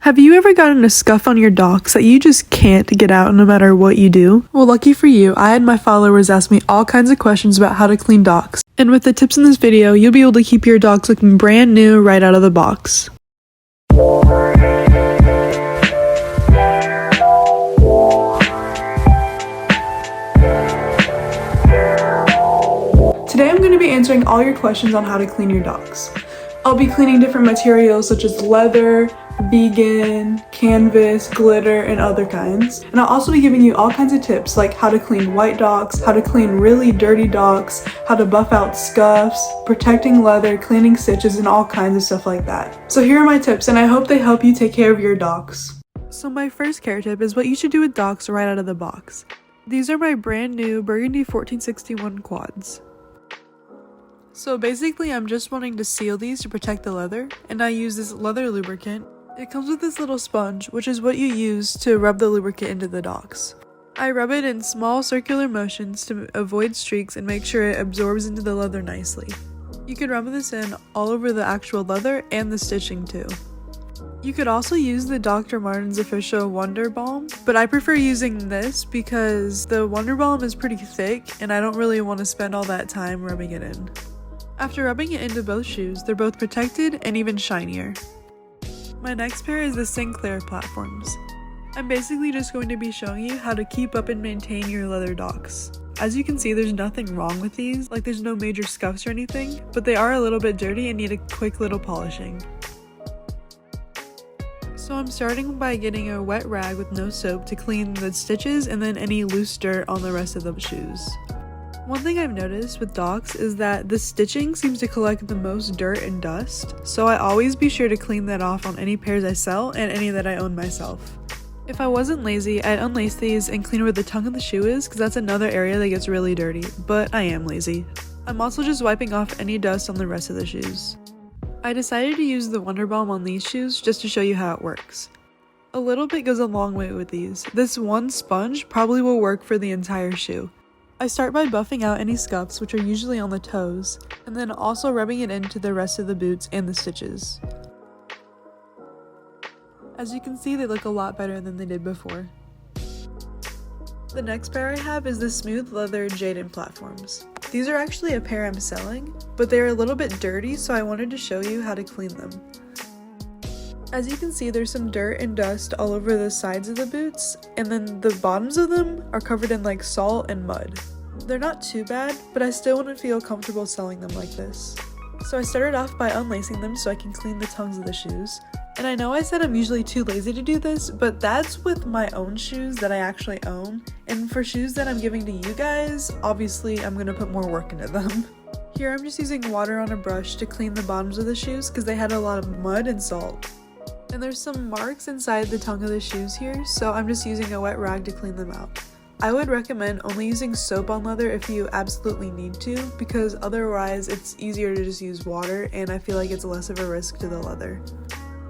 Have you ever gotten a scuff on your docs that you just can't get out no matter what you do? Well, lucky for you, I had my followers ask me all kinds of questions about how to clean docs. And with the tips in this video, you'll be able to keep your docs looking brand new right out of the box. Today I'm going to be answering all your questions on how to clean your docs. I'll be cleaning different materials such as leather, vegan, canvas, glitter, and other kinds. And I'll also be giving you all kinds of tips like how to clean white docs, how to clean really dirty docs, how to buff out scuffs, protecting leather, cleaning stitches, and all kinds of stuff like that. So here are my tips, and I hope they help you take care of your docs. So my first care tip is what you should do with docs right out of the box. These are my brand new Burgundy 1461 quads. So basically I'm just wanting to seal these to protect the leather, and I use this leather lubricant. It comes with this little sponge, which is what you use to rub the lubricant into the docs. I rub it in small circular motions to avoid streaks and make sure it absorbs into the leather nicely. You can rub this in all over the actual leather and the stitching too. You could also use the Dr. Martens official Wonder Balm, but I prefer using this because the Wonder Balm is pretty thick and I don't really want to spend all that time rubbing it in. After rubbing it into both shoes, they're both protected and even shinier. My next pair is the Sinclair platforms. I'm basically just going to be showing you how to keep up and maintain your leather docs. As you can see, there's nothing wrong with these, like there's no major scuffs or anything, but they are a little bit dirty and need a quick little polishing. So I'm starting by getting a wet rag with no soap to clean the stitches and then any loose dirt on the rest of the shoes. One thing I've noticed with docs is that the stitching seems to collect the most dirt and dust, so I always be sure to clean that off on any pairs I sell and any that I own myself. If I wasn't lazy, I'd unlace these and clean where the tongue of the shoe is, because that's another area that gets really dirty, but I am lazy. I'm also just wiping off any dust on the rest of the shoes. I decided to use the Wonder Balm on these shoes just to show you how it works. A little bit goes a long way with these. This one sponge probably will work for the entire shoe. I start by buffing out any scuffs, which are usually on the toes, and then also rubbing it into the rest of the boots and the stitches. As you can see, they look a lot better than they did before. The next pair I have is the smooth leather Jaden platforms. These are actually a pair I'm selling, but they're a little bit dirty, so I wanted to show you how to clean them. As you can see, there's some dirt and dust all over the sides of the boots, and then the bottoms of them are covered in like salt and mud. They're not too bad, but I still wouldn't feel comfortable selling them like this. So I started off by unlacing them so I can clean the tongues of the shoes. And I know I said I'm usually too lazy to do this, but that's with my own shoes that I actually own. And for shoes that I'm giving to you guys, obviously I'm gonna put more work into them. Here I'm just using water on a brush to clean the bottoms of the shoes because they had a lot of mud and salt. And there's some marks inside the tongue of the shoes here, so I'm just using a wet rag to clean them out. I would recommend only using soap on leather if you absolutely need to, because otherwise it's easier to just use water and I feel like it's less of a risk to the leather.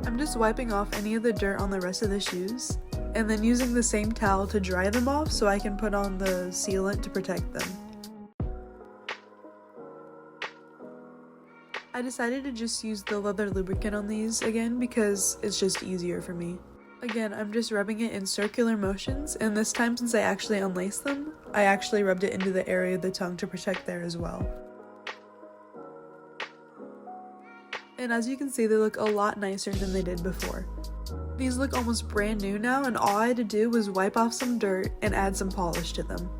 I'm just wiping off any of the dirt on the rest of the shoes, and then using the same towel to dry them off so I can put on the sealant to protect them. I decided to just use the leather lubricant on these again because it's just easier for me. Again, I'm just rubbing it in circular motions, and this time since I actually unlaced them, I actually rubbed it into the area of the tongue to protect there as well. And as you can see, they look a lot nicer than they did before. These look almost brand new now, and all I had to do was wipe off some dirt and add some polish to them.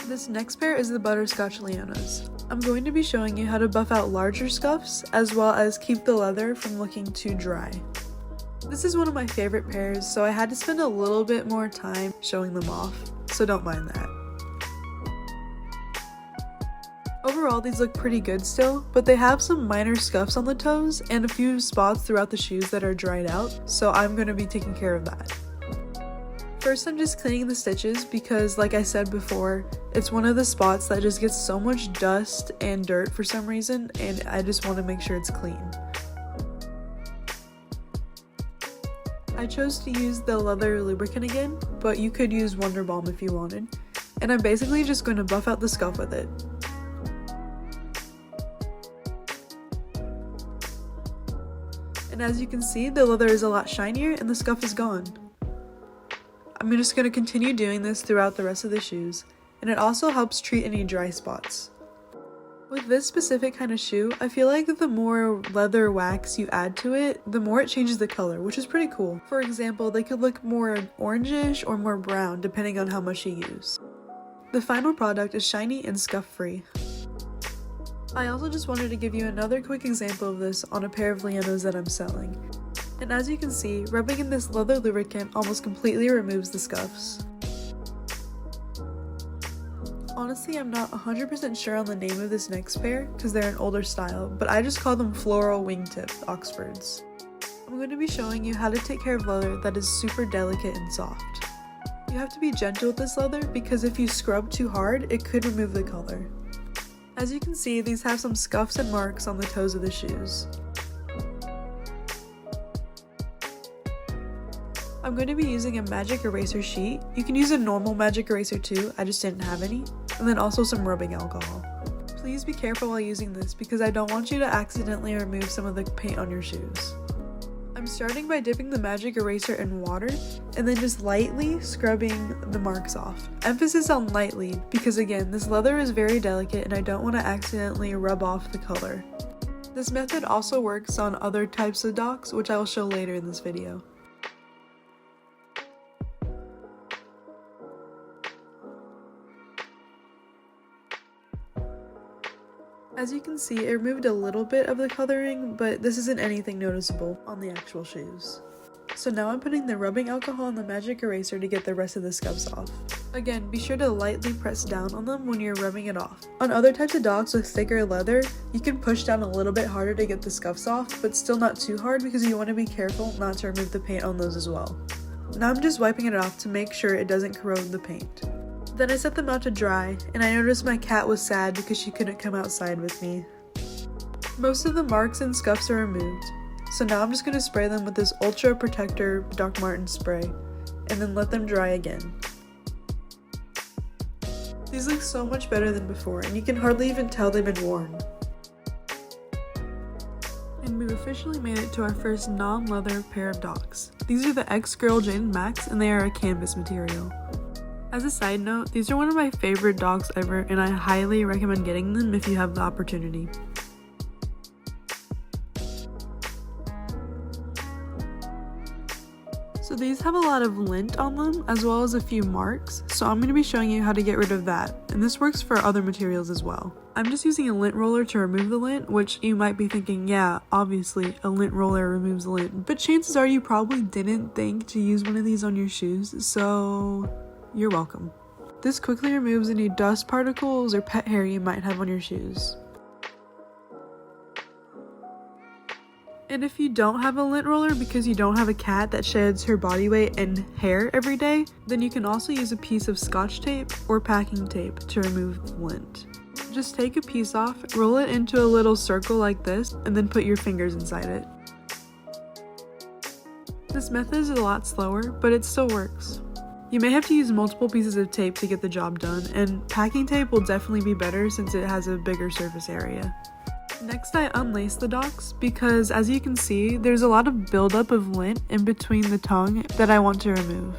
This next pair is the Butterscotch Leonas. I'm going to be showing you how to buff out larger scuffs as well as keep the leather from looking too dry. This is one of my favorite pairs, so I had to spend a little bit more time showing them off, so don't mind that. Overall, these look pretty good still, but they have some minor scuffs on the toes and a few spots throughout the shoes that are dried out, so I'm going to be taking care of that. First, I'm just cleaning the stitches because, like I said before, it's one of the spots that just gets so much dust and dirt for some reason, and I just want to make sure it's clean. I chose to use the leather lubricant again, but you could use Wonder Balm if you wanted, and I'm basically just going to buff out the scuff with it. And as you can see, the leather is a lot shinier and the scuff is gone. I'm just going to continue doing this throughout the rest of the shoes, and it also helps treat any dry spots. With this specific kind of shoe, I feel like the more leather wax you add to it, the more it changes the color, which is pretty cool. For example, they could look more orangish or more brown depending on how much you use. The final product is shiny and scuff free. I also just wanted to give you another quick example of this on a pair of Lianos that I'm selling. And as you can see, rubbing in this leather lubricant almost completely removes the scuffs. Honestly, I'm not 100% sure on the name of this next pair because they're an older style, but I just call them floral wingtip Oxfords. I'm going to be showing you how to take care of leather that is super delicate and soft. You have to be gentle with this leather because if you scrub too hard, it could remove the color. As you can see, these have some scuffs and marks on the toes of the shoes. I'm going to be using a magic eraser sheet. You can use a normal magic eraser too, I just didn't have any. And then also some rubbing alcohol. Please be careful while using this because I don't want you to accidentally remove some of the paint on your shoes. I'm starting by dipping the magic eraser in water and then just lightly scrubbing the marks off. Emphasis on lightly because again, this leather is very delicate and I don't want to accidentally rub off the color. This method also works on other types of docks, which I will show later in this video. As you can see, it removed a little bit of the coloring, but this isn't anything noticeable on the actual shoes. So now I'm putting the rubbing alcohol on the magic eraser to get the rest of the scuffs off. Again, be sure to lightly press down on them when you're rubbing it off. On other types of dogs with thicker leather, you can push down a little bit harder to get the scuffs off, but still not too hard because you want to be careful not to remove the paint on those as well. Now I'm just wiping it off to make sure it doesn't corrode the paint. Then I set them out to dry, and I noticed my cat was sad because she couldn't come outside with me. Most of the marks and scuffs are removed, so now I'm just going to spray them with this Ultra Protector Doc Martens spray, and then let them dry again. These look so much better than before, and you can hardly even tell they've been worn. And we've officially made it to our first non-leather pair of Docs. These are the X-Girl Jane Max, and they are a canvas material. As a side note, these are one of my favorite dogs ever and I highly recommend getting them if you have the opportunity. So these have a lot of lint on them as well as a few marks, so I'm going to be showing you how to get rid of that, and this works for other materials as well. I'm just using a lint roller to remove the lint, which you might be thinking, yeah, obviously a lint roller removes lint, but chances are you probably didn't think to use one of these on your shoes, so you're welcome. This quickly removes any dust particles or pet hair you might have on your shoes. And if you don't have a lint roller because you don't have a cat that sheds her body weight and hair every day, then you can also use a piece of Scotch tape or packing tape to remove the lint. Just take a piece off, roll it into a little circle like this, and then put your fingers inside it. This method is a lot slower, but it still works. You may have to use multiple pieces of tape to get the job done, and packing tape will definitely be better since it has a bigger surface area. Next, I unlace the docs because, as you can see, there's a lot of buildup of lint in between the tongue that I want to remove.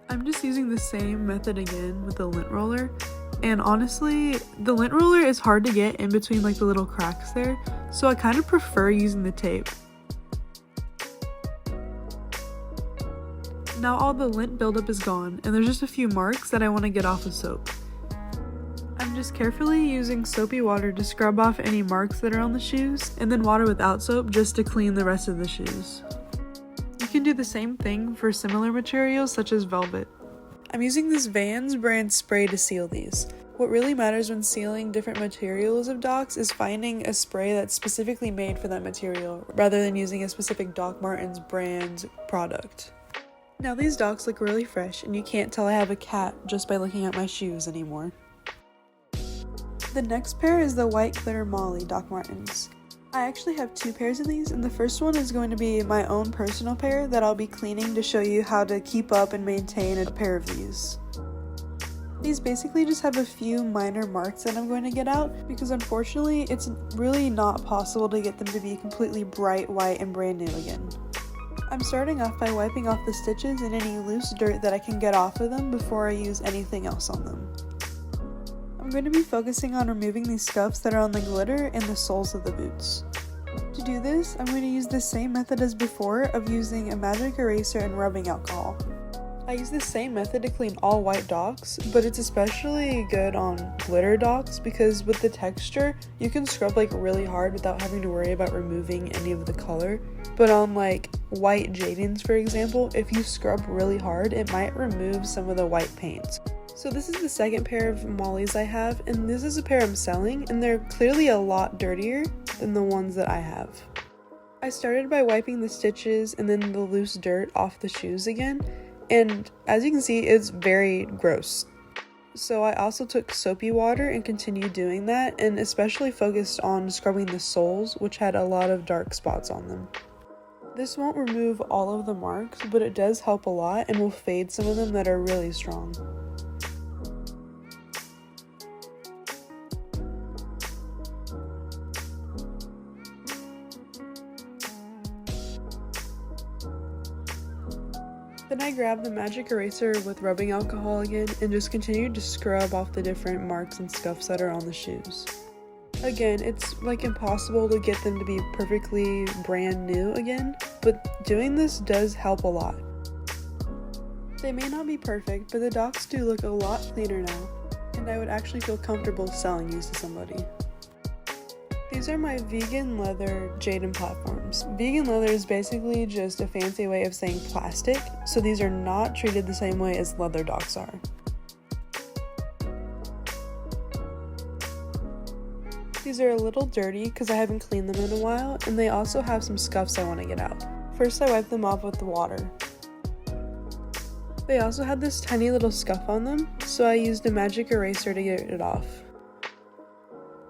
I'm just using the same method again with the lint roller, and honestly, the lint roller is hard to get in between like the little cracks there, so I kind of prefer using the tape. Now all the lint buildup is gone, and there's just a few marks that I want to get off with soap. I'm just carefully using soapy water to scrub off any marks that are on the shoes, and then water without soap just to clean the rest of the shoes. You can do the same thing for similar materials such as velvet. I'm using this Vans brand spray to seal these. What really matters when sealing different materials of docs is finding a spray that's specifically made for that material, rather than using a specific Doc Martens brand product. Now these docs look really fresh, and you can't tell I have a cat just by looking at my shoes anymore. The next pair is the white glitter Molly Doc Martens. I actually have two pairs of these, and the first one is going to be my own personal pair that I'll be cleaning to show you how to keep up and maintain a pair of these. These basically just have a few minor marks that I'm going to get out because unfortunately it's really not possible to get them to be completely bright white and brand new again. I'm starting off by wiping off the stitches and any loose dirt that I can get off of them before I use anything else on them. I'm going to be focusing on removing these scuffs that are on the glitter and the soles of the boots. To do this, I'm going to use the same method as before of using a magic eraser and rubbing alcohol. I use the same method to clean all white docs, but it's especially good on glitter docs because with the texture, you can scrub like really hard without having to worry about removing any of the color. But on like white Jadens, for example, if you scrub really hard, it might remove some of the white paint. So this is the second pair of mollies I have, and this is a pair I'm selling, and they're clearly a lot dirtier than the ones that I have. I started by wiping the stitches and then the loose dirt off the shoes again, and as you can see, it's very gross. So I also took soapy water and continued doing that, and especially focused on scrubbing the soles, which had a lot of dark spots on them. This won't remove all of the marks, but it does help a lot and will fade some of them that are really strong. Then I grabbed the magic eraser with rubbing alcohol again and just continued to scrub off the different marks and scuffs that are on the shoes. Again, it's like impossible to get them to be perfectly brand new again, but doing this does help a lot. They may not be perfect, but the docs do look a lot cleaner now, and I would actually feel comfortable selling these to somebody. These are my vegan leather Jaden platforms. Vegan leather is basically just a fancy way of saying plastic, so these are not treated the same way as leather docs are. These are a little dirty because I haven't cleaned them in a while, and they also have some scuffs I want to get out. First I wipe them off with the water. They also had this tiny little scuff on them, so I used a magic eraser to get it off.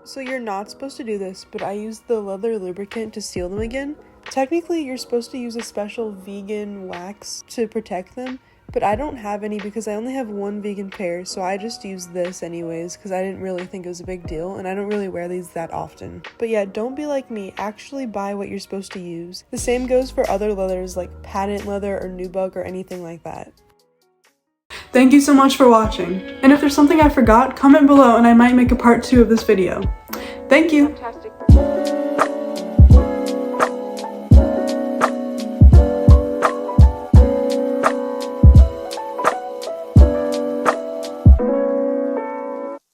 So you're not supposed to do this, but I used the leather lubricant to seal them again. Technically, you're supposed to use a special vegan wax to protect them, but I don't have any because I only have one vegan pair, so I just used this anyways because I didn't really think it was a big deal, and I don't really wear these that often. But yeah, don't be like me, actually buy what you're supposed to use. The same goes for other leathers like patent leather or nubuck or anything like that. Thank you so much for watching, and if there's something I forgot, comment below and I might make a part 2 of this video. Thank you! Fantastic.